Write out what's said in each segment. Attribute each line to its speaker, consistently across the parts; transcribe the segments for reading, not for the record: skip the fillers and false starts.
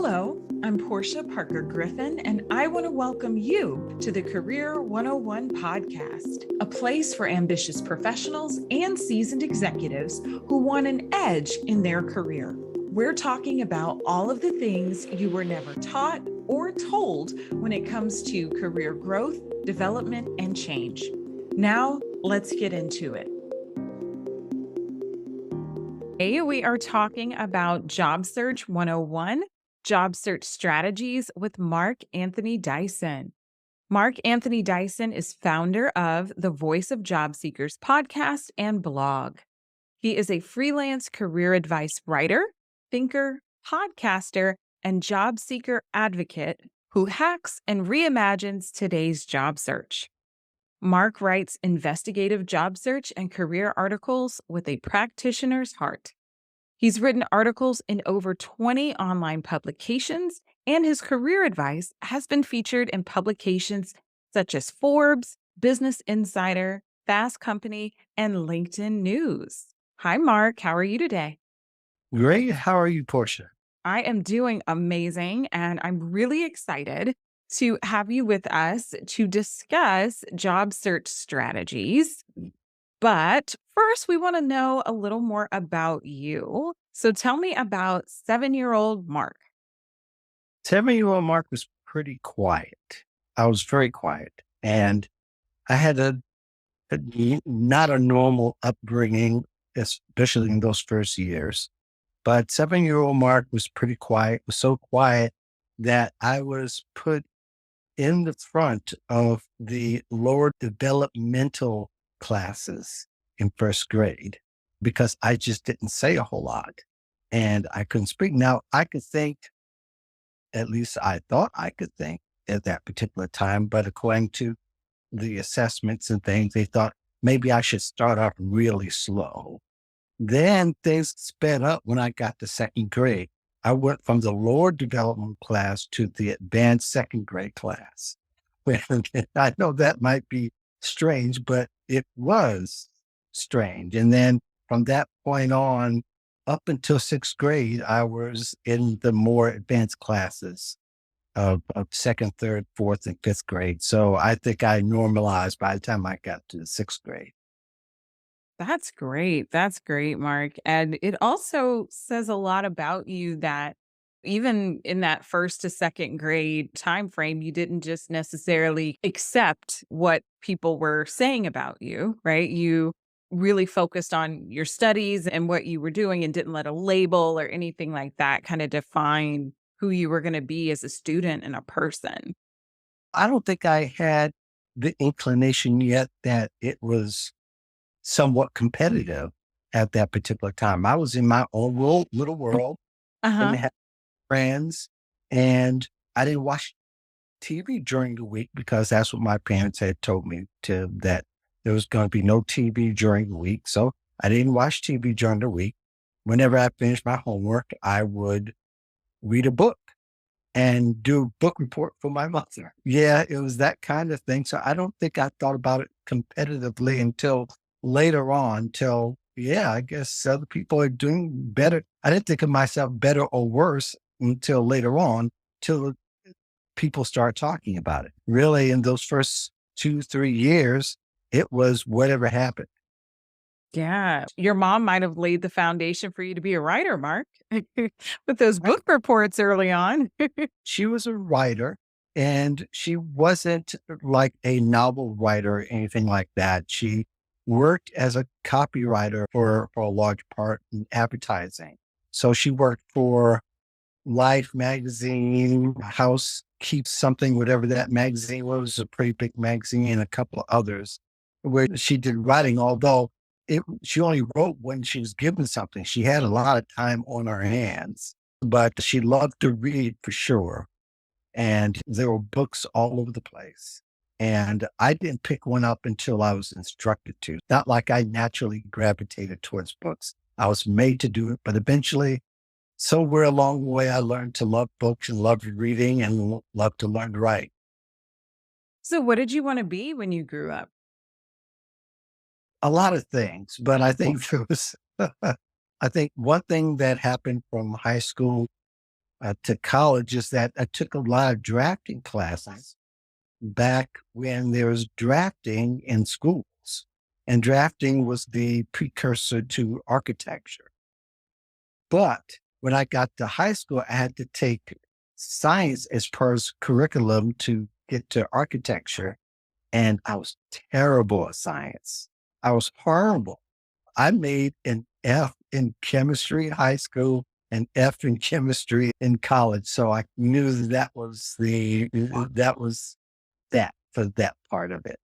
Speaker 1: Hello, I'm Porschia Parker Griffin, and I want to welcome you to the Career 101 podcast, a place for ambitious professionals and seasoned executives who want an edge in their career. We're talking about all of the things you were never taught or told when it comes to career growth, development, and change. Now, let's get into it. Today, we are talking about Job Search 101, Job Search Strategies with Mark Anthony Dyson. Mark Anthony Dyson is founder of the Voice of Job Seekers podcast and blog. He is a freelance career advice writer, thinker, podcaster, and job seeker advocate who hacks and reimagines today's job search. Mark writes investigative job search and career articles with a practitioner's heart. He's written articles in over 20 online publications, and his career advice has been featured in publications such as Forbes, Business Insider, Fast Company, and LinkedIn News. Hi, Mark. How are you today?
Speaker 2: Great. How are you, Portia?
Speaker 1: I am doing amazing, and I'm really excited to have you with us to discuss job search strategies. But first, we want to know a little more about you. So tell me about 7-year-old Mark.
Speaker 2: 7-year-old Mark was pretty quiet. I was very quiet. And I had not a normal upbringing, especially in those first years. But 7-year-old Mark was pretty quiet, was so quiet that I was put in the front of the lower developmental classes in first grade because I just didn't say a whole lot and I couldn't speak. Now I could think, at least I thought I could think at that particular time, but according to the assessments and things, they thought maybe I should start off really slow. Then things sped up when I got to second grade. I went from the lower development class to the advanced second grade class. I know that might be strange, but it was strange. And then from that point on, up until sixth grade, I was in the more advanced classes of second, third, fourth, and fifth grade. So I think I normalized by the time I got to the sixth grade.
Speaker 1: That's great. That's great, Mark. And it also says a lot about you that even in that first to second grade time frame, you didn't just necessarily accept what people were saying about you, right? You really focused on your studies and what you were doing and didn't let a label or anything like that kind of define who you were going to be as a student and a person.
Speaker 2: I don't think I had the inclination yet that it was somewhat competitive at that particular time. I was in my own little world, didn't
Speaker 1: Uh-huh.
Speaker 2: have friends, and I didn't watch TV during the week because that's what my parents had told me that there was going to be no TV during the week. So I didn't watch TV during the week. Whenever I finished my homework, I would read a book and do a book report for my mother. Yeah, it was that kind of thing. So I don't think I thought about it competitively until later on, I guess other people are doing better. I didn't think of myself better or worse until later on, till people start talking about it. Really, in those first 2, 3 years, it was whatever happened.
Speaker 1: Yeah. Your mom might have laid the foundation for you to be a writer, Mark, with those
Speaker 2: Right.
Speaker 1: book reports early on.
Speaker 2: She was a writer and she wasn't like a novel writer or anything like that. She worked as a copywriter for a large part in advertising. So she worked for Life magazine, House Keeps Something, whatever that magazine was, a pretty big magazine, and a couple of others where she did writing, although she only wrote when she was given something. She had a lot of time on her hands, but she loved to read for sure. And there were books all over the place. And I didn't pick one up until I was instructed to. Not like I naturally gravitated towards books. I was made to do it, but eventually, somewhere along the way, I learned to love books and love reading and love to learn to write.
Speaker 1: So, what did you want to be when you grew up?
Speaker 2: A lot of things, but I think there was, I think one thing that happened from high school to college is that I took a lot of drafting classes back when there was drafting in schools. And drafting was the precursor to architecture. But when I got to high school, I had to take science as part of curriculum to get to architecture. And I was terrible at science. I was horrible. I made an F in chemistry in high school, an F in chemistry in college. So I knew that was that for that part of it.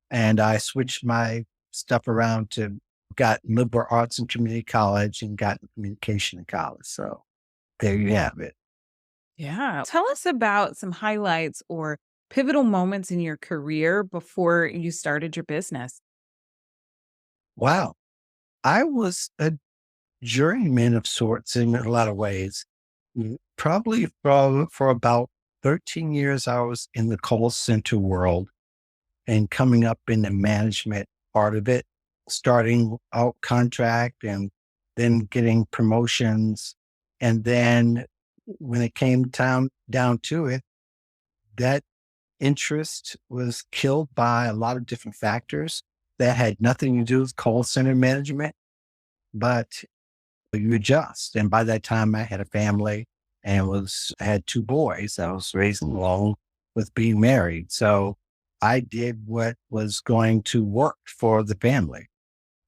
Speaker 2: And I switched my stuff around to got liberal arts in community college and got communication in college. So there you have it.
Speaker 1: Yeah. Tell us about some highlights or pivotal moments in your career before you started your business.
Speaker 2: Wow. I was a journeyman of sorts in a lot of ways. Probably for about 13 years, I was in the call center world and coming up in the management part of it, starting out contract and then getting promotions. And then when it came down to it, that interest was killed by a lot of different factors that had nothing to do with call center management, but you adjust. And by that time I had a family and I had two boys I was raising along with being married. So I did what was going to work for the family.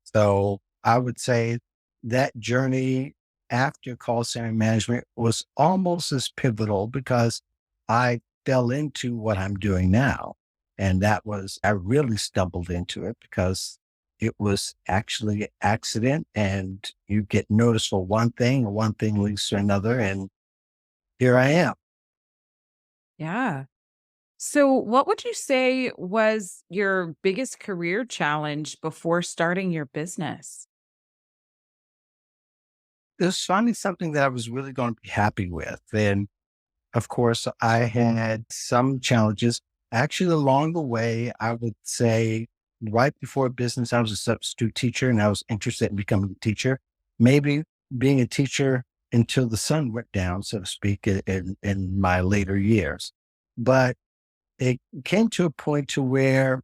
Speaker 2: So I would say that journey after call center management was almost as pivotal because I fell into what I'm doing now. And I really stumbled into it because it was actually an accident and you get noticed for one thing and one thing leads to another. And here I am.
Speaker 1: Yeah. So, what would you say was your biggest career challenge before starting your business?
Speaker 2: It was finally something that I was really going to be happy with. And of course, I had some challenges. Actually, along the way, I would say right before business, I was a substitute teacher and I was interested in becoming a teacher. Maybe being a teacher until the sun went down, so to speak, in my later years. But it came to a point to where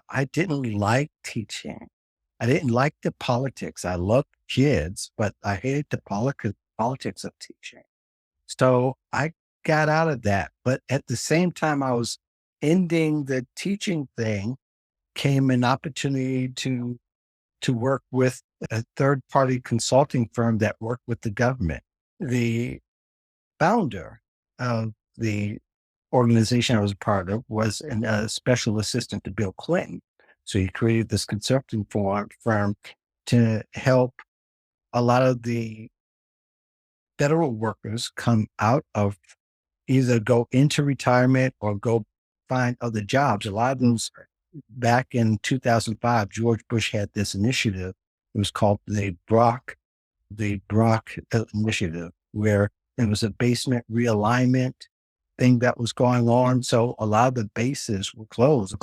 Speaker 2: I didn't like teaching. I didn't like the politics. I loved kids, but I hated the politics of teaching. So I got out of that. But at the same time, I was ending the teaching thing, came an opportunity to work with a third party consulting firm that worked with the government. The founder of the organization I was a part of was a special assistant to Bill Clinton. So he created this consulting firm to help a lot of the federal workers come out of either go into retirement or go find other jobs. A lot of them back in 2005, George Bush had this initiative. It was called the Brock initiative, where it was a basement realignment thing that was going on. So a lot of the bases were closed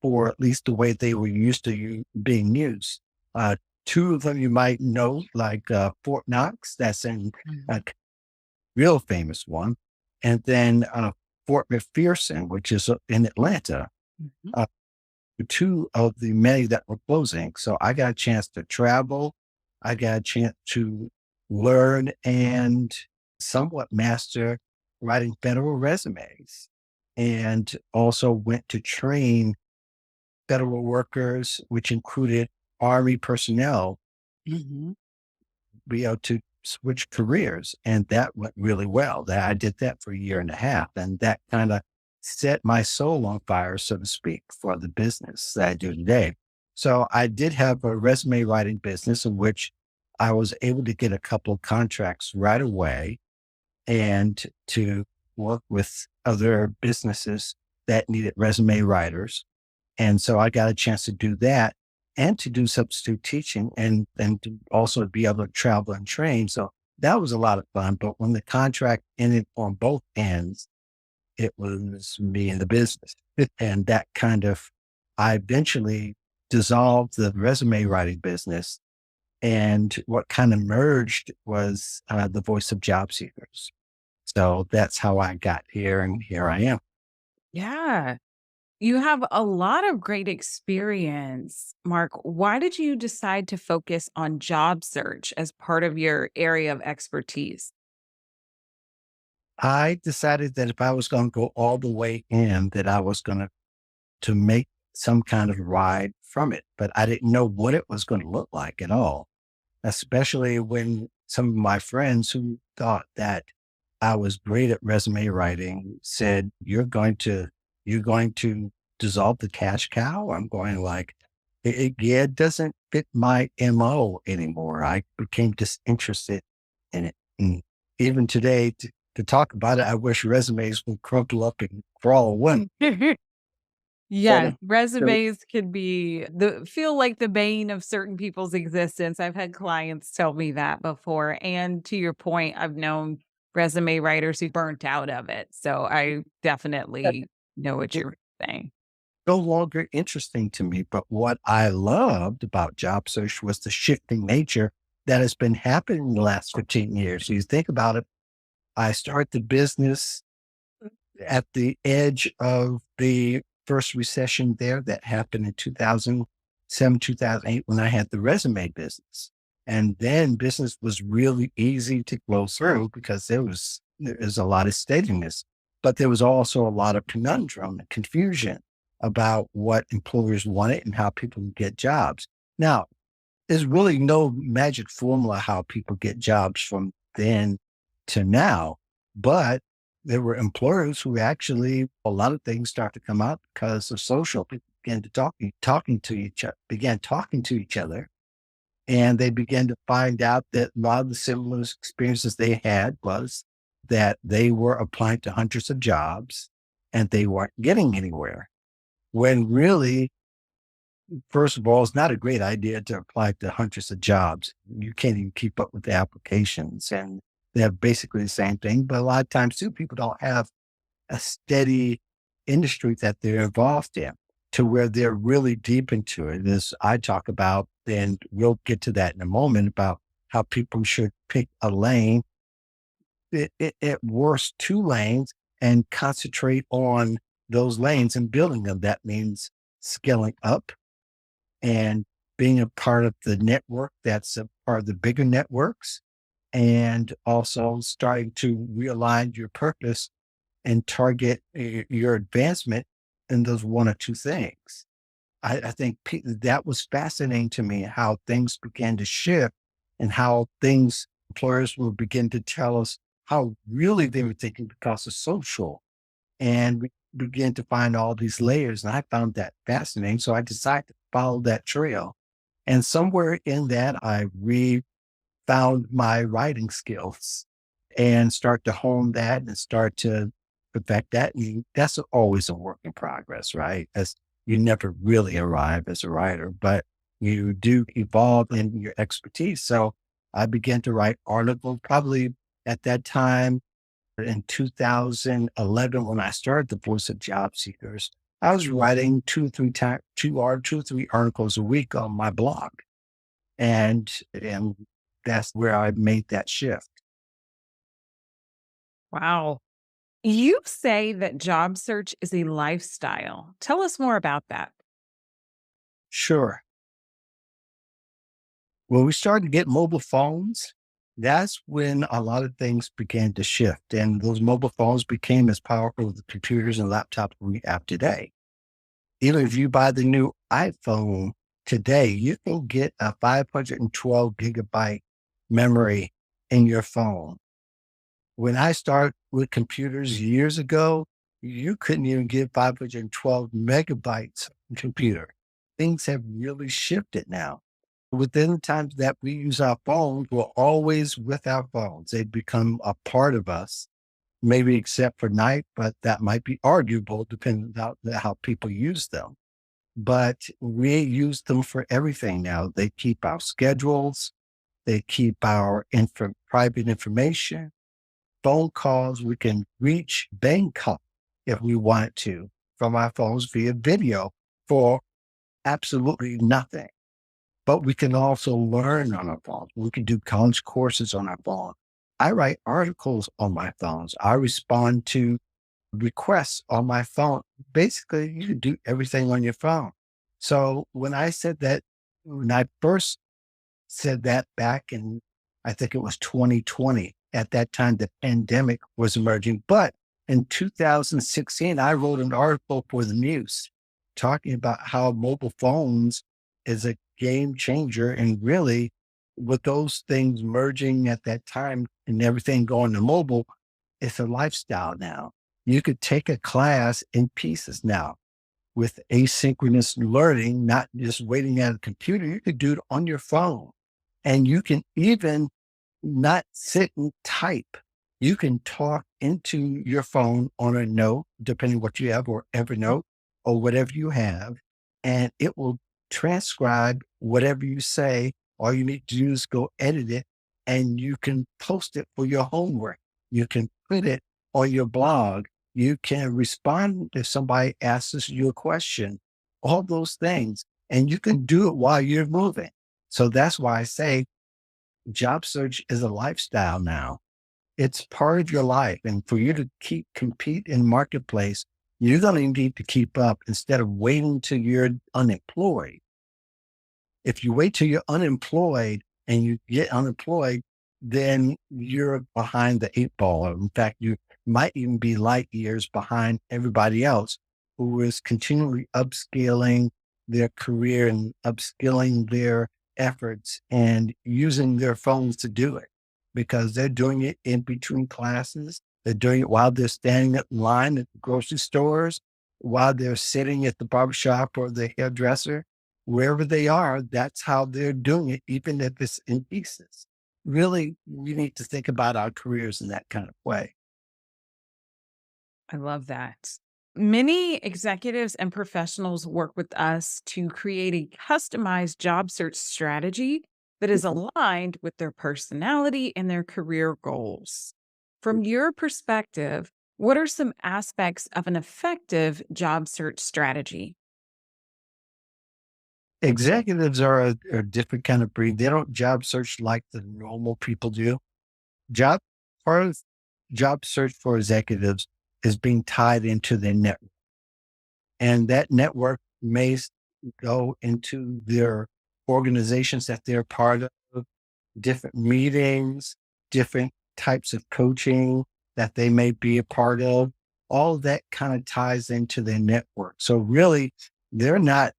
Speaker 2: for at least the way they were used to being used. Uh, Two of them you might know, like Fort Knox, that's in a real famous one, and then Fort McPherson, which is in Atlanta.
Speaker 1: Mhm.
Speaker 2: Uh, Two of the many that were closing. So I got a chance to travel. I got a chance to learn and somewhat master writing federal resumes, and also went to train federal workers, which included Army personnel,
Speaker 1: Mhm.
Speaker 2: be able to switch careers. And that went really well. That I did that for a year and a half. And that kind of set my soul on fire, so to speak, for the business that I do today. So I did have a resume writing business in which I was able to get a couple of contracts right away and to work with other businesses that needed resume writers. And so I got a chance to do that and to do substitute teaching and to also be able to travel and train. So that was a lot of fun. But when the contract ended on both ends, it was me in the business. And that kind of, I eventually dissolved the resume writing business. And what kind of merged was the voice of job seekers. So that's how I got here, and here I am.
Speaker 1: Yeah. You have a lot of great experience, Mark. Why did you decide to focus on job search as part of your area of expertise?
Speaker 2: I decided that if I was going to go all the way in, that I was going to make some kind of ride from it, but I didn't know what it was going to look like at all, especially when some of my friends who thought that I was great at resume writing said, you're going to dissolve the cash cow. I'm going like, yeah, it doesn't fit my MO anymore. I became disinterested in it. And even today to talk about it, I wish resumes would crumple up and crawl away. But
Speaker 1: Yeah,
Speaker 2: so
Speaker 1: resumes could be feel like the bane of certain people's existence. I've had clients tell me that before. And to your point, I've known resume writers who burnt out of it. So I definitely know what
Speaker 2: it's
Speaker 1: you're saying.
Speaker 2: no longer interesting to me. But what I loved about job search was the shifting nature that has been happening in the last 15 years. You think about it, I started the business at the edge of the first recession there that happened in 2007, 2008, when I had the resume business. And then business was really easy to flow through because there was a lot of steadiness, but there was also a lot of conundrum and confusion about what employers wanted and how people would get jobs. Now, there's really no magic formula how people get jobs from then to now, but there were employers who actually a lot of things start to come out because of social. People began to talking to each other, began talking to each other, and they began to find out that a lot of the similar experiences they had was that they were applying to hundreds of jobs and they weren't getting anywhere. When really, first of all, it's not a great idea to apply to hundreds of jobs. You can't even keep up with the applications, and they have basically the same thing. But a lot of times, too, people don't have a steady industry that they're involved in to where they're really deep into it. As I talk about, and we'll get to that in a moment about how people should pick a lane, at worst, two lanes, and concentrate on those lanes and building them. That means scaling up and being a part of the network that's a part of the bigger networks, and also starting to realign your purpose and target your advancement in those one or two things. I think that was fascinating to me how things began to shift and how things employers will begin to tell us how really they were thinking because of social, and we begin to find all these layers. And I found that fascinating. So I decided to follow that trail. And somewhere in that, I found my writing skills and start to hone that and start to perfect that. And that's always a work in progress, right? As you never really arrive as a writer, but you do evolve in your expertise. So I began to write articles probably at that time in 2011, when I started the Voice of Job Seekers. I was writing two or three articles a week on my blog. And that's where I made that shift.
Speaker 1: Wow. You say that job search is a lifestyle. Tell us more about that.
Speaker 2: Sure. When we started to get mobile phones, that's when a lot of things began to shift. And those mobile phones became as powerful as the computers and laptops we have today. Even if you buy the new iPhone today, you can get a 512 gigabyte memory in your phone. When I started with computers years ago, you couldn't even get 512 megabytes of computer. Things have really shifted now. Within the times that we use our phones, we're always with our phones. They become a part of us, maybe except for night, but that might be arguable depending on how people use them. But we use them for everything now. They keep our schedules, they keep our private information, phone calls. We can reach Bangkok if we want to from our phones via video for absolutely nothing. But we can also learn on our phone. We can do college courses on our phone. I write articles on my phones. I respond to requests on my phone. Basically, you can do everything on your phone. So when I first said that back in, I think it was 2020, at that time, the pandemic was emerging. But in 2016, I wrote an article for the News talking about how mobile phones is a game changer. And really, with those things merging at that time and everything going to mobile, it's a lifestyle now. You could take a class in pieces now with asynchronous learning, not just waiting at a computer. You could do it on your phone. And you can even not sit and type. You can talk into your phone on a note, depending what you have, or Evernote, or whatever you have, and it will transcribe whatever you say. All you need to do is go edit it, and you can post it for your homework. You can put it on your blog. You can respond if somebody asks you a question, all those things, and you can do it while you're moving. So that's why I say job search is a lifestyle now. It's part of your life. And for you to compete in marketplace, you're going to need to keep up instead of waiting till you're unemployed. If you wait till you're unemployed and you get unemployed, then you're behind the eight ball. In fact, you might even be light years behind everybody else who is continually upscaling their career and upskilling their efforts and using their phones to do it because they're doing it in between classes. They're doing it while they're standing in line at the grocery stores, while they're sitting at the barbershop or the hairdresser. Wherever they are, that's how they're doing it, even if it's in pieces. Really, we need to think about our careers in that kind of way.
Speaker 1: I love that. Many executives and professionals work with us to create a customized job search strategy that is aligned with their personality and their career goals. From your perspective, what are some aspects of an effective job search strategy?
Speaker 2: Executives are a different kind of breed. They don't job search like the normal people do. Job Part of job search for executives is being tied into their network, and that network may go into their organizations that they're part of, different meetings, different types of coaching that they may be a part of. All of that kind of ties into their network. So really, they're not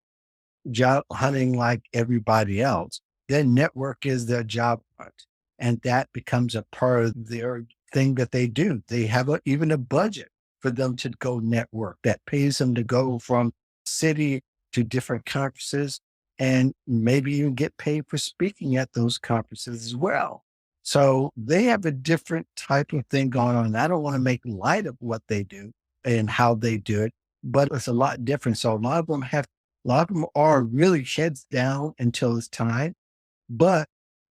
Speaker 2: job hunting like everybody else. Their network is their job hunt. And that becomes a part of their thing that they do. They have even a budget for them to go network that pays them to go from city to different conferences and maybe even get paid for speaking at those conferences as well. So they have a different type of thing going on. I don't want to make light of what they do and how they do it, but it's a lot different. So a lot of them are really heads down until it's time, but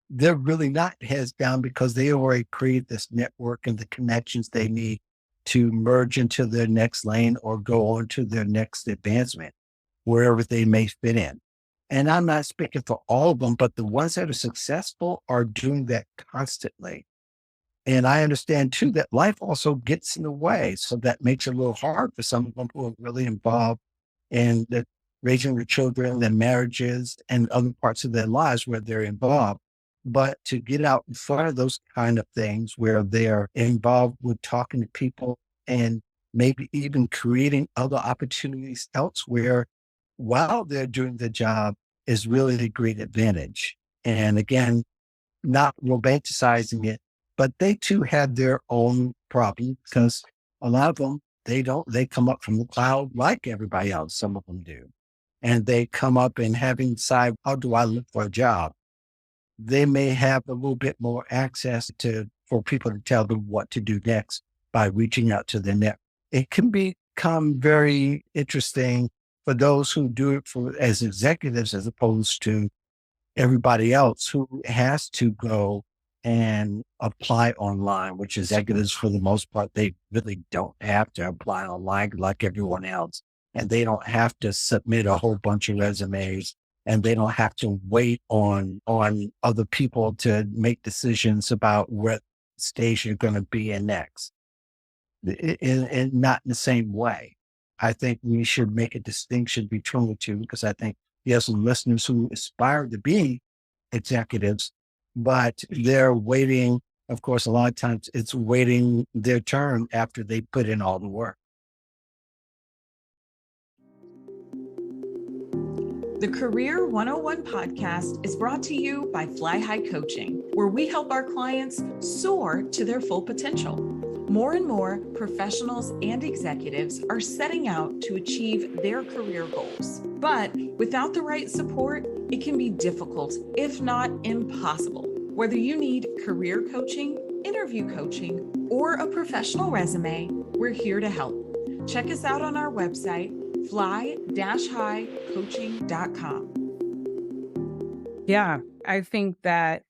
Speaker 2: they're really not heads down because they already created this network and the connections they need to merge into their next lane or go on to their next advancement, wherever they may fit in. And I'm not speaking for all of them, but the ones that are successful are doing that constantly. And I understand too that life also gets in the way. So that makes it a little hard for some of them who are really involved in raising their children, their marriages, and other parts of their lives where they're involved. But to get out in front of those kind of things where they're involved with talking to people and maybe even creating other opportunities elsewhere while they're doing the job is really a great advantage. And again, not romanticizing it, but they too had their own problems because a lot of them, they come up from the cloud like everybody else. Some of them do. And they come up and having decide, how do I look for a job? They may have a little bit more access to, for people to tell them what to do next by reaching out to their net. It can become very interesting for those who do it for as executives as opposed to everybody else who has to go and apply online, which executives for the most part, they really don't have to apply online like everyone else. And they don't have to submit a whole bunch of resumes and they don't have to wait on other people to make decisions about what stage you're going to be in next. And not in the same way. I think we should make a distinction between the two because I think you have some listeners who aspire to be executives, but they're waiting. Of course, a lot of times it's waiting their turn after they put in all the work.
Speaker 1: The Career 101 podcast is brought to you by Fly High Coaching, where we help our clients soar to their full potential. More and more professionals and executives are setting out to achieve their career goals. But without the right support, it can be difficult, if not impossible. Whether you need career coaching, interview coaching, or a professional resume, we're here to help. Check us out on our website, fly-highcoaching.com. Yeah, I think that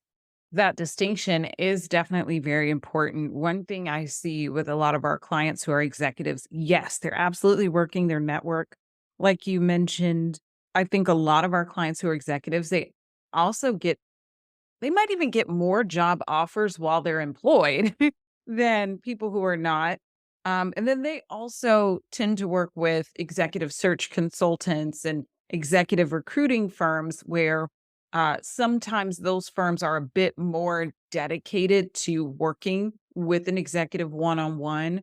Speaker 1: distinction is definitely very important. One thing I see with a lot of our clients who are executives, yes, they're absolutely working their network. Like you mentioned, I think a lot of our clients who are executives, they might even get more job offers while they're employed than people who are not. And then they also tend to work with executive search consultants and executive recruiting firms where sometimes those firms are a bit more dedicated to working with an executive one on one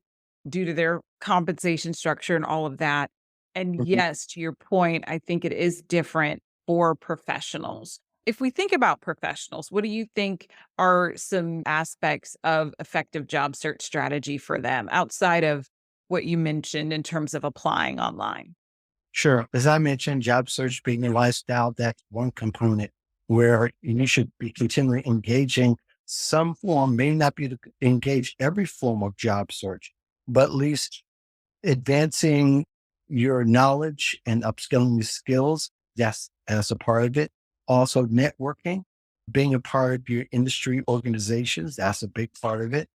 Speaker 1: due to their compensation structure and all of that. And
Speaker 2: Mhm.
Speaker 1: yes, to your point, I think it is different for professionals. If we think about professionals, what do you think are some aspects of effective job search strategy for them outside of what you mentioned in terms of applying online?
Speaker 2: Sure. As I mentioned, job search being a lifestyle, that's one component where you should be continually engaging some form, may not be to engage every form of job search, but at least advancing your knowledge and upskilling your skills. Yes, as a part of it. Also networking, being a part of your industry organizations. That's a big part of it.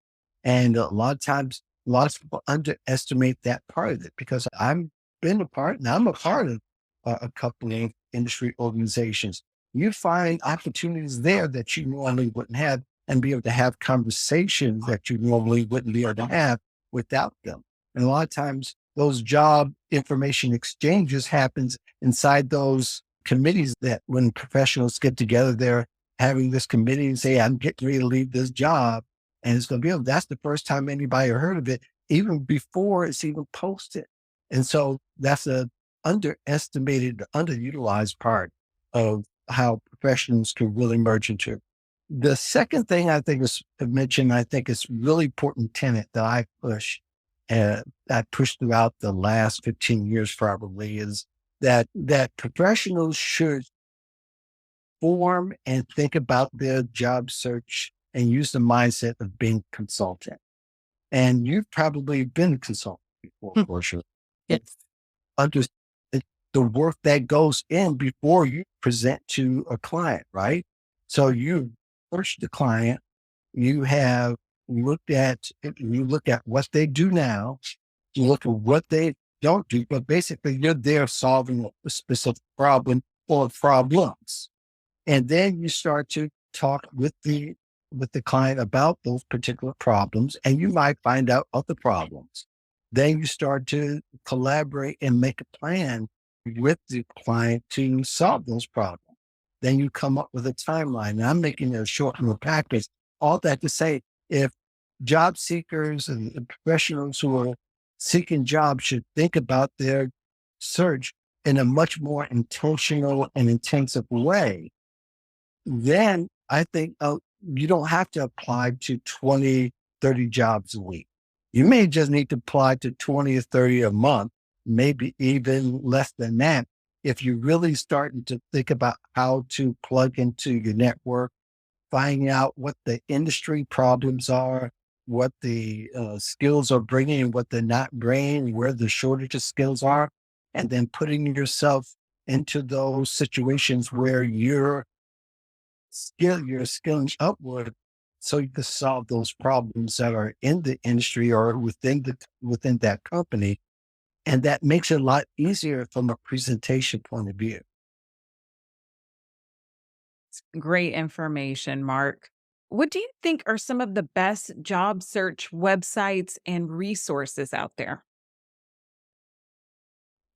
Speaker 2: And a lot of times, a lot of people underestimate that part of it because I'm been a part and I'm a part of a couple of industry organizations. You find opportunities there that you normally wouldn't have and be able to have conversations that you normally wouldn't be able to have without them. And a lot of times those job information exchanges happens inside those committees that when professionals get together, they're having this committee and say, I'm getting ready to leave this job. And it's going to be, that's the first time anybody heard of it, even before it's even posted. And so that's a underestimated, underutilized part of how professionals can really merge into. The second thing I think is mentioned, I think is really important tenet that I pushed throughout the last 15 years probably is that professionals should form and think about their job search and use the mindset of being consultant. And you've probably been a consultant before, for sure.
Speaker 1: Yes.
Speaker 2: Under the work that goes in before you present to a client, right? So you approach the client, you have you look at what they do now, you look at what they don't do, but basically you're there solving a specific problem or problems. And then you start to talk with the client about those particular problems, and you might find out other problems. Then you start to collaborate and make a plan with the client to solve those problems. Then you come up with a timeline. And I'm making a short little package. All that to say, if job seekers and professionals who are seeking jobs should think about their search in a much more intentional and intensive way, then I think you don't have to apply to 20, 30 jobs a week. You may just need to apply to 20 or 30 a month, maybe even less than that. If you're really starting to think about how to plug into your network, finding out what the industry problems are, what the skills are bringing and what they're not bringing, where the shortage of skills are, and then putting yourself into those situations where you're skilling upward so you can solve those problems that are in the industry or within that company. And that makes it a lot easier from a presentation point of view.
Speaker 1: Great information, Mark. What do you think are some of the best job search websites and resources out there?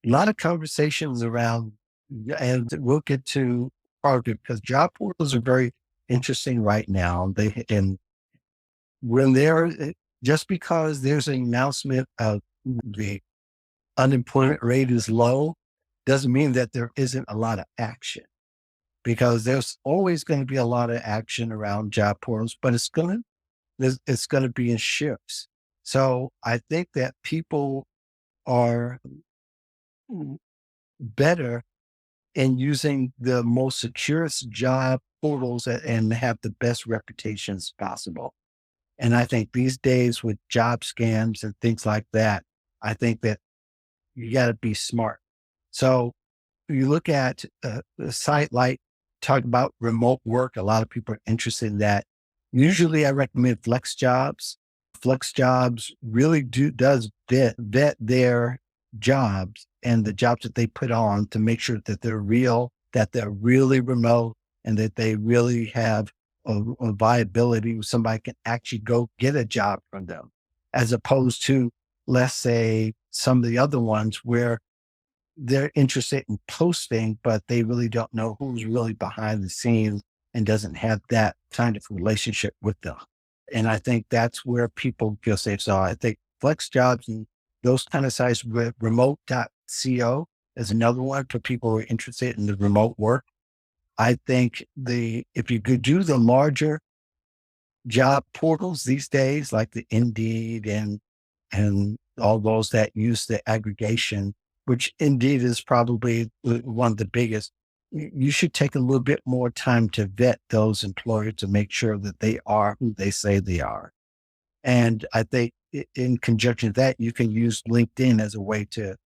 Speaker 2: A lot of conversations around, and we'll get to part of it because job portals are very interesting right now. And when just because there's an announcement of the unemployment rate is low, doesn't mean that there isn't a lot of action, because there's always going to be a lot of action around job portals, but it's going to be in shifts. So I think that people are better in using the most secure job portals and have the best reputations possible. And I think these days with job scams and things like that, I think that you got to be smart. So you look at a site like, talk about remote work. A lot of people are interested in that. Usually I recommend Flex Jobs. Flex Jobs really does vet their jobs and the jobs that they put on to make sure that they're real, that they're really remote, and that they really have a viability where somebody can actually go get a job from them, as opposed to, let's say, some of the other ones where they're interested in posting, but they really don't know who's really behind the scenes and doesn't have that kind of relationship with them. And I think that's where people feel safe. So I think Flex Jobs and those kind of sites, remote.co is another one for people who are interested in the remote work. I think if you could do the larger job portals these days, like the Indeed and all those that use the aggregation, which Indeed is probably one of the biggest. You should take a little bit more time to vet those employers to make sure that they are who they say they are. And I think in conjunction with that, you can use LinkedIn as a way to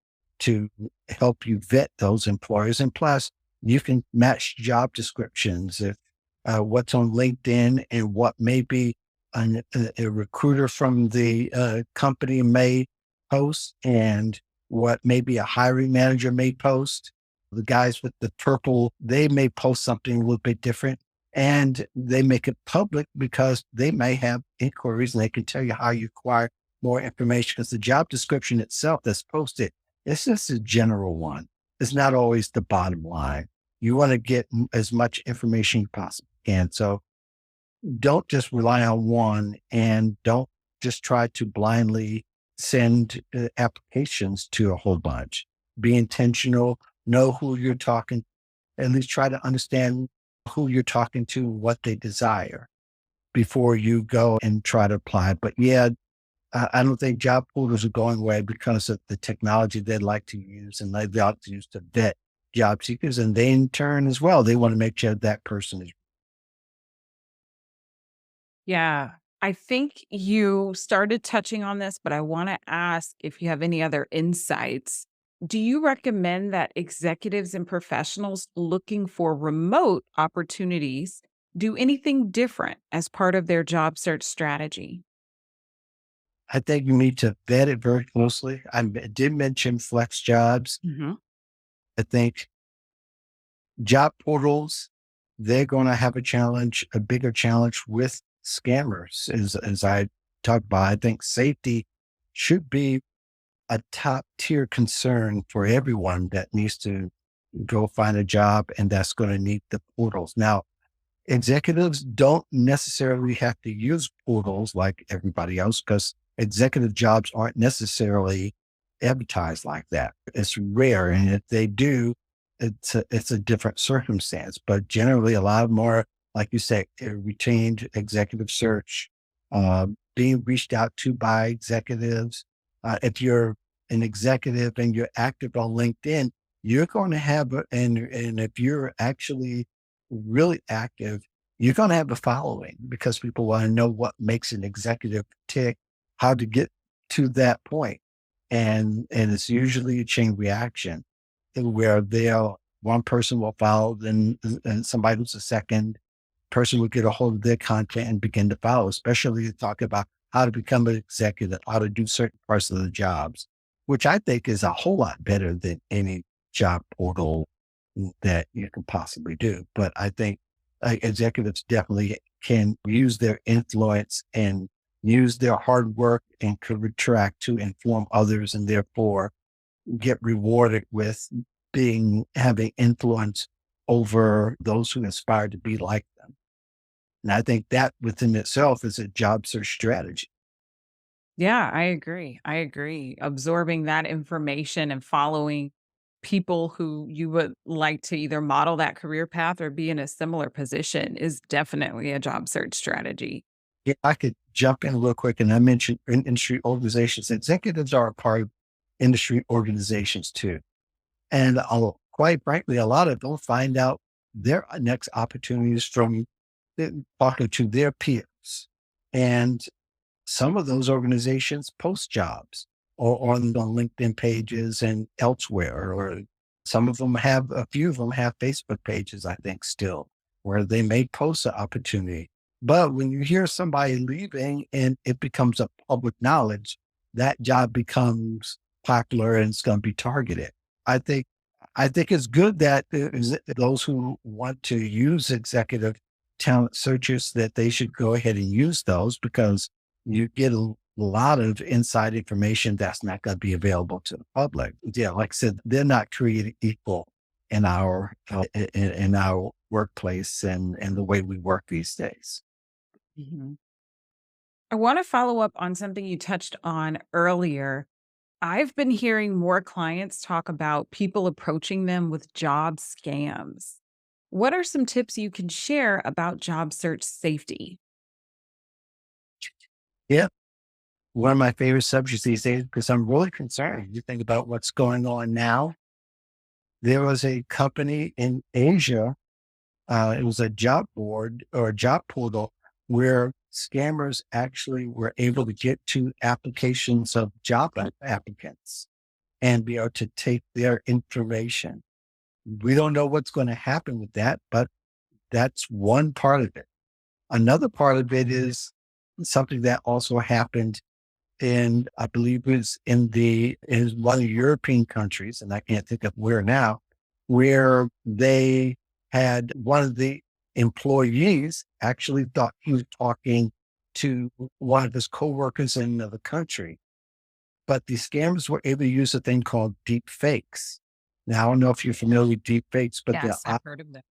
Speaker 2: help you vet those employers. And plus, you can match job descriptions if what's on LinkedIn and what maybe a recruiter from the company may post, and what maybe a hiring manager may post. The guys with the purple, they may post something a little bit different, and they make it public because they may have inquiries and they can tell you how you acquire more information, because the job description itself that's posted, it's just a general one. It's not always the bottom line. You want to get as much information you possibly can. So don't just rely on one, and don't just try to blindly send applications to a whole bunch. Be intentional, know who you're talking, at least try to understand who you're talking to, what they desire before you go and try to apply. But yeah, I don't think job portals are going away because of the technology they'd like to use, and they like to use to vet job seekers. And they in turn as well, they want to make sure that person is.
Speaker 1: Yeah. I think you started touching on this, but I want to ask if you have any other insights. Do you recommend that executives and professionals looking for remote opportunities do anything different as part of their job search strategy?
Speaker 2: I think you need to vet it very closely. Did mention Flex Jobs.
Speaker 1: Hmm.
Speaker 2: I think job portals, they're going to have a challenge, a bigger challenge with scammers, as I talked about. I think safety should be a top tier concern for everyone that needs to go find a job and that's going to need the portals. Now, executives don't necessarily have to use portals like everybody else, because executive jobs aren't necessarily advertised like that. It's rare. And if they do, it's a different circumstance. But generally, a lot more, like you say, retained executive search, being reached out to by executives. If you're an executive and you're active on LinkedIn, you're going to have, and if you're actually really active, you're going to have a following, because people want to know what makes an executive tick, how to get to that point. And it's usually a chain reaction where one person will follow, then and somebody who's a second person will get a hold of their content and begin to follow, especially to talk about how to become an executive, how to do certain parts of the jobs, which I think is a whole lot better than any job portal that you can possibly do. But I think executives definitely can use their influence and use their hard work and career track to inform others and therefore get rewarded with having influence over those who aspire to be like them. And I think that within itself is a job search strategy.
Speaker 1: Yeah, I agree. I agree. Absorbing that information and following people who you would like to either model that career path or be in a similar position is definitely a job search strategy.
Speaker 2: If I could jump in real quick, and I mentioned industry organizations. Executives are a part of industry organizations too. And quite frankly, a lot of them find out their next opportunities from talking to their peers. And some of those organizations post jobs or on LinkedIn pages and elsewhere, or a few of them have Facebook pages, I think still, where they may post an opportunity. But when you hear somebody leaving and it becomes a public knowledge, that job becomes popular and it's going to be targeted. I think, I think it's good that those who want to use executive talent searches, that they should go ahead and use those, because you get a lot of inside information that's not going to be available to the public. Yeah, like I said, they're not created equal in in our workplace and the way we work these days.
Speaker 1: Mhm. I want to follow up on something you touched on earlier. I've been hearing more clients talk about people approaching them with job scams. What are some tips you can share about job search safety?
Speaker 2: Yeah, one of my favorite subjects these days, because I'm really concerned. You think about what's going on now. There was a company in Asia. It was a job board or a job portal where scammers actually were able to get to applications of applicants and be able to take their information. We don't know what's going to happen with that, but that's one part of it. Another part of it is something that also happened in, I believe it was in one of the European countries, and I can't think of where now, where they had one of the employees actually thought he was talking to one of his coworkers in another country. But the scammers were able to use a thing called deep fakes. Now, I don't know if you're familiar with deep fakes, but the
Speaker 1: Yes, I've heard of that.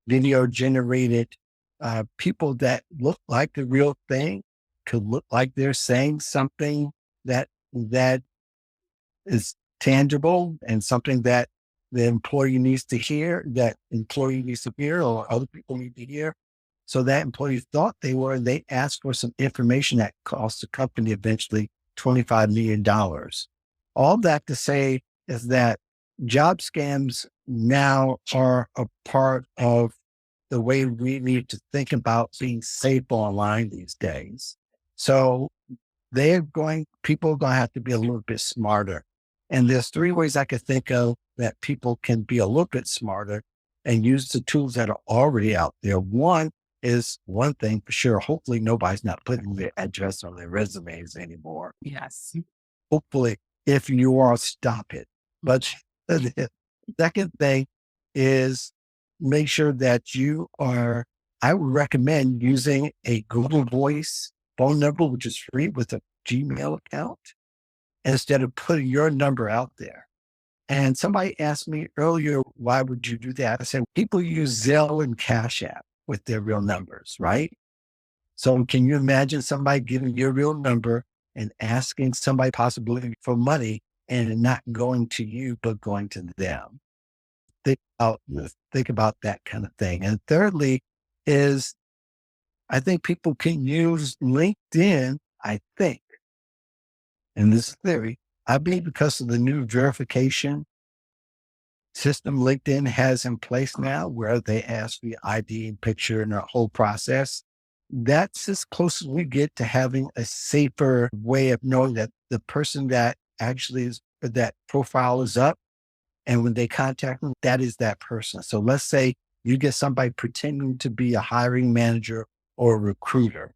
Speaker 2: video generated people that look like the real thing, could look like they're saying something that is tangible and something that the employee needs to hear, that employee needs to hear, or other people need to hear. So that employee thought they asked for some information that cost the company eventually $25 million. All that to say is that job scams now are a part of the way we need to think about being safe online these days. So people are going to have to be a little bit smarter. And there's three ways I could think of that people can be a little bit smarter and use the tools that are already out there. One is one thing for sure. Hopefully nobody's not putting their address on their resumes anymore.
Speaker 1: Yes.
Speaker 2: Hopefully, if you are, stop it. But the second thing is make sure that I would recommend using a Google Voice phone number, which is free, with a Gmail account, instead of putting your number out there. And somebody asked me earlier, why would you do that? I said, people use Zelle and Cash App with their real numbers, right? So can you imagine somebody giving your real number and asking somebody possibly for money and not going to you, but going to them? Think think about that kind of thing. And thirdly is, I think people can use LinkedIn, I think, and this is theory, I believe, because of the new verification system LinkedIn has in place now, where they ask for your ID and picture and the whole process. That's as close as we get to having a safer way of knowing that the person that actually that profile is up. And when they contact them, that is that person. So let's say you get somebody pretending to be a hiring manager or a recruiter,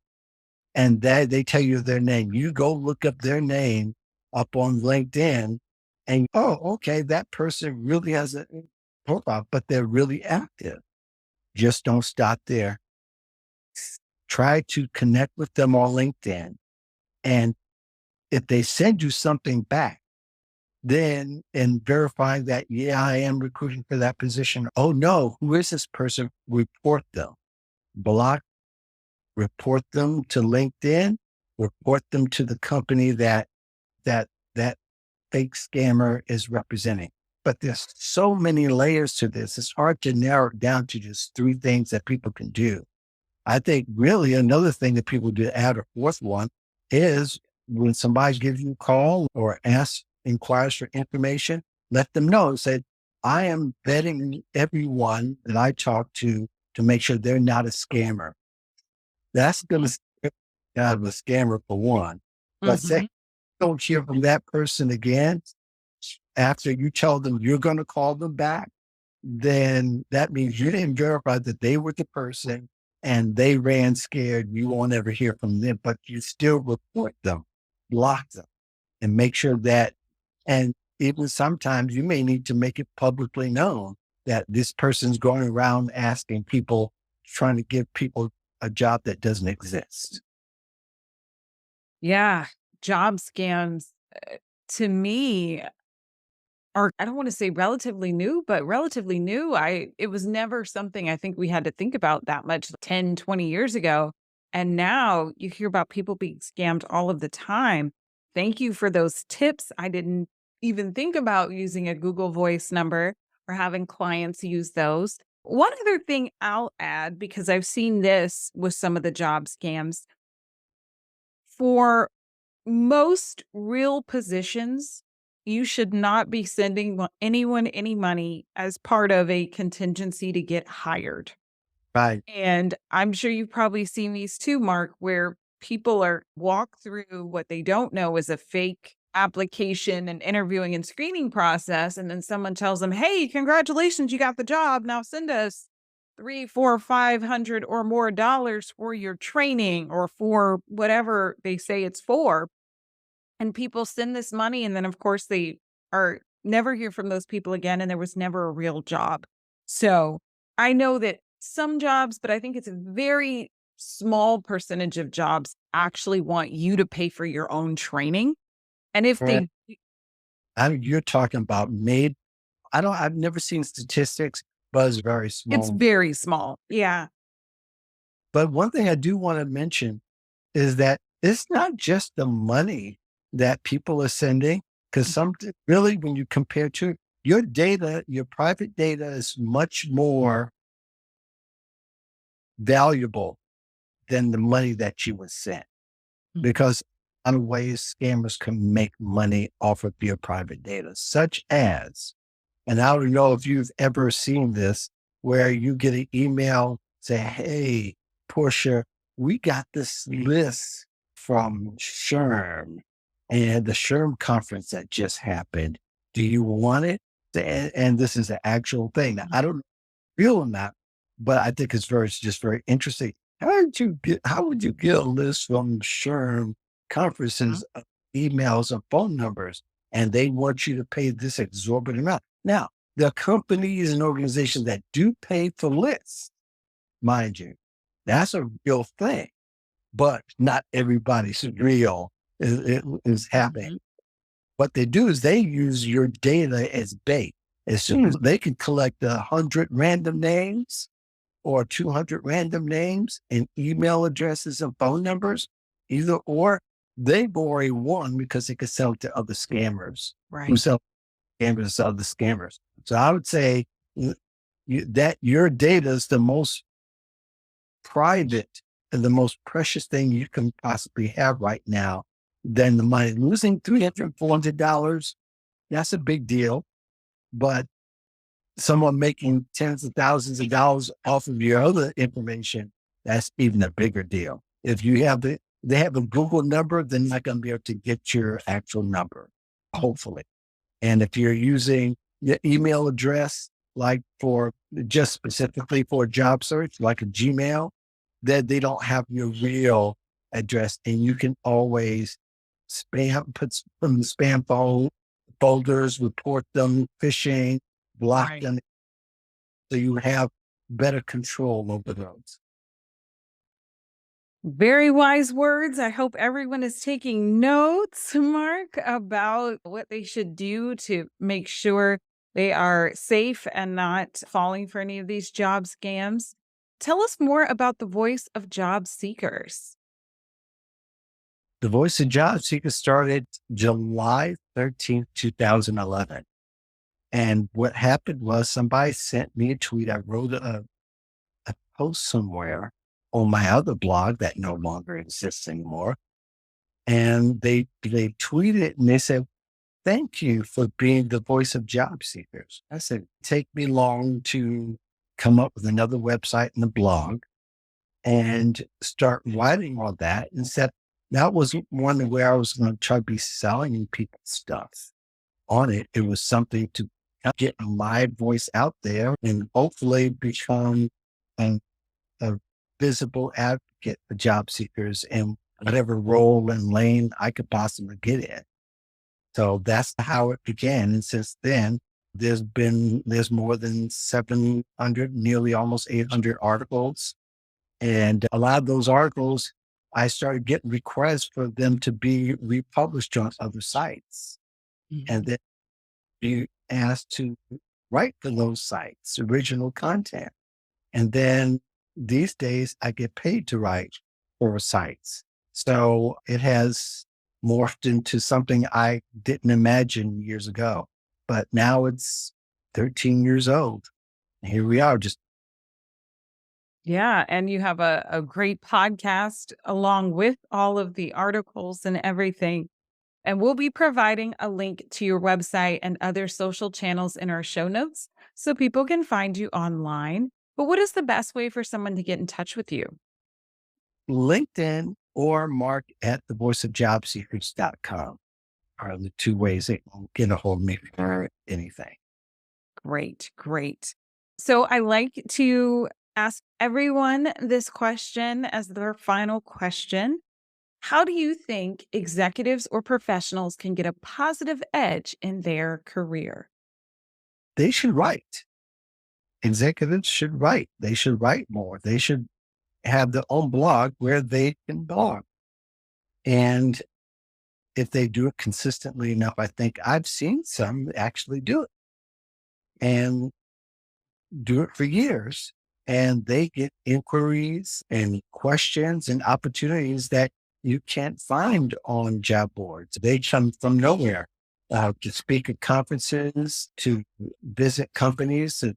Speaker 2: and they tell you their name. You go look up their name up on LinkedIn and, oh, okay, that person really has a profile, but they're really active. Just don't stop there. try to connect with them on LinkedIn. And if they send you something back, then and verifying that, yeah, I am recruiting for that position. Oh no, who is this person? Report them, block, report them to LinkedIn, report them to the company that that fake scammer is representing. But there's so many layers to this. It's hard to narrow it down to just three things that people can do. I think really another thing that people do, add a fourth one, is when somebody gives you a call or inquires for information, let them know. Say, I am vetting everyone that I talk to make sure they're not a scammer. That's going to scare you out of a scammer for one. But
Speaker 1: Mhm.
Speaker 2: second, don't hear from that person again after you tell them you're going to call them back, then that means you didn't verify that they were the person and they ran scared. You won't ever hear from them, but you still report them, block them, and make sure that, and even sometimes you may need to make it publicly known that this person's going around asking people, trying to give people a job that doesn't exist.
Speaker 1: Yeah, job scams, to me are, I don't wanna say relatively new, but relatively new. I It was never something I think we had to think about that much 10, 20 years ago, and now you hear about people being scammed all of the time. Thank you for those tips. I didn't even think about using a Google Voice number or having clients use those. One other thing I'll add, because I've seen this with some of the job scams, for most real positions, you should not be sending anyone any money as part of a contingency to get hired.
Speaker 2: Right.
Speaker 1: And I'm sure you've probably seen these too, Mark, where people are walk through what they don't know is a fake application and interviewing and screening process. And then someone tells them, hey, congratulations, you got the job. Now send us three, four, 500 or more dollars for your training or for whatever they say it's for. And people send this money, and then, of course, they are never hear from those people again, and there was never a real job. So, I know that some jobs, but I think it's a very small percentage of jobs actually want you to pay for your own training, and if
Speaker 2: And
Speaker 1: they
Speaker 2: you're talking about I've never seen statistics, but it's very
Speaker 1: it's
Speaker 2: small.
Speaker 1: very small. Yeah.
Speaker 2: But one thing I do want to mention is that it's not just the money that people are sending, because really, when you compare to your data, your private data is much more valuable than the money that you would send,
Speaker 1: Mhm.
Speaker 2: because other ways scammers can make money off of your private data, such as, and I don't know if you've ever seen this, where you get an email say, hey, Portia, we got this list from SHRM and the SHRM conference that just happened. Do you want it? And this is the actual thing. Now, I don't feel or not, but I think it's just very interesting. How would you get a list from SHRM
Speaker 1: Mhm.
Speaker 2: conferences, emails and phone numbers, and they want you to pay this exorbitant amount? Now, there are companies and organizations that do pay for lists, mind you. That's a real thing, but not everybody's real is happening.
Speaker 1: Mhm.
Speaker 2: What they do is they use your data as bait. As soon as they can collect 100 random names or 200 random names and email addresses and phone numbers, either or, they've already won because they could sell it to other scammers who
Speaker 1: Right.
Speaker 2: sell scammers to other scammers. So I would say that your data is the most private and the most precious thing you can possibly have right now than the money. Losing $300, $400, that's a big deal. But someone making tens of thousands of dollars off of your other information, that's even a bigger deal. If they have a Google number, then they're not going to be able to get your actual number, hopefully. And if you're using your email address, like for just specifically for a job search, like a Gmail, then they don't have your real address. And you can always put from the folders, report them, phishing, block
Speaker 1: Right.
Speaker 2: them. So you have better control over those.
Speaker 1: Very wise words. I hope everyone is taking notes, Mark, about what they should do to make sure they are safe and not falling for any of these job scams. Tell us more about the Voice of Job Seekers.
Speaker 2: The Voice of Job Seeker started July 13th, 2011. And what happened was somebody sent me a tweet. I wrote a post somewhere on my other blog that no longer exists anymore. And they tweeted it and they said, "Thank you for being the voice of job seekers." I said, "Take me long to come up with another website and a blog and start writing on that." And said that was one where I was going to try to be selling people stuff on it. It was something to get my voice out there and hopefully become a, a visible advocate for job seekers in whatever role and lane I could possibly get in. So that's how it began. And since then, there's more than 700, nearly almost 800 articles. And a lot of those articles, I started getting requests for them to be republished on other sites. And then you asked to write for those sites, original content. And then these days I get paid to write for sites. So it has morphed into something I didn't imagine years ago, but now it's 13 years old. And here we are. Just
Speaker 1: Yeah, and you have a great podcast along with all of the articles and everything. And we'll be providing a link to your website and other social channels in our show notes so people can find you online. But what is the best way for someone to get in touch with you?
Speaker 2: LinkedIn or Mark at thevoiceofjobseekers.com are the two ways they can get a hold of me for anything.
Speaker 1: Great, great. So I like to ask everyone this question as their final question. How do you think executives or professionals can get a positive edge in their career?
Speaker 2: They should write. Executives should write. They should write more. They should have their own blog where they can blog. And if they do it consistently enough, I think I've seen some actually do it and do it for years. And they get inquiries and questions and opportunities that you can't find on job boards. They come from nowhere. To speak at conferences, to visit companies, to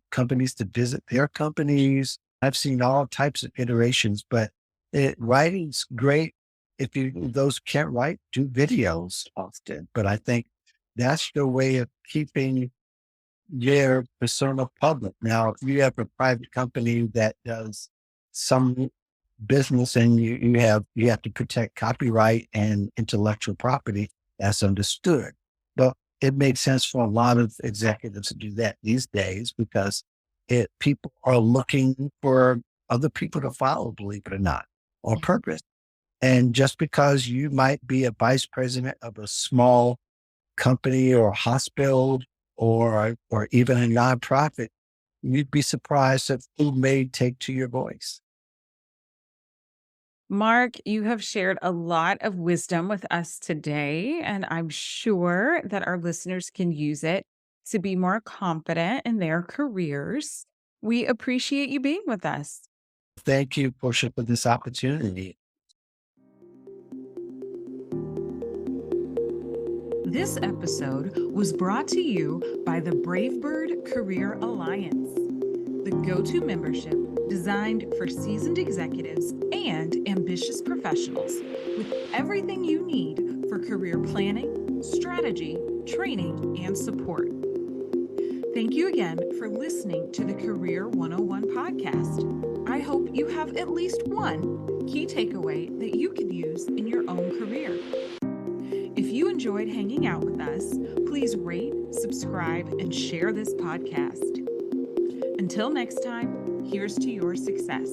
Speaker 2: visit their companies. I've seen all types of iterations, but writing's great. If those who can't write, do videos often. But I think that's the way of keeping their persona public. Now, if you have a private company that does some business and you have to protect copyright and intellectual property, that's understood. But it makes sense for a lot of executives to do that these days because people are looking for other people to follow, believe it or not, on purpose. And just because you might be a vice president of a small company or hospital or even a nonprofit, you'd be surprised at who may take to your voice.
Speaker 1: Mark, you have shared a lot of wisdom with us today, and I'm sure that our listeners can use it to be more confident in their careers. We appreciate you being with us.
Speaker 2: Thank you, Portia, for this opportunity.
Speaker 1: This episode was brought to you by the Bravebird Career Alliance, the go-to membership designed for seasoned executives and ambitious professionals with everything you need for career planning, strategy, training, and support. Thank you again for listening to the Career 101 podcast. I hope you have at least one key takeaway that you can use in your own career. If you enjoyed hanging out with us, please rate, subscribe, and share this podcast. Until next time, here's to your success.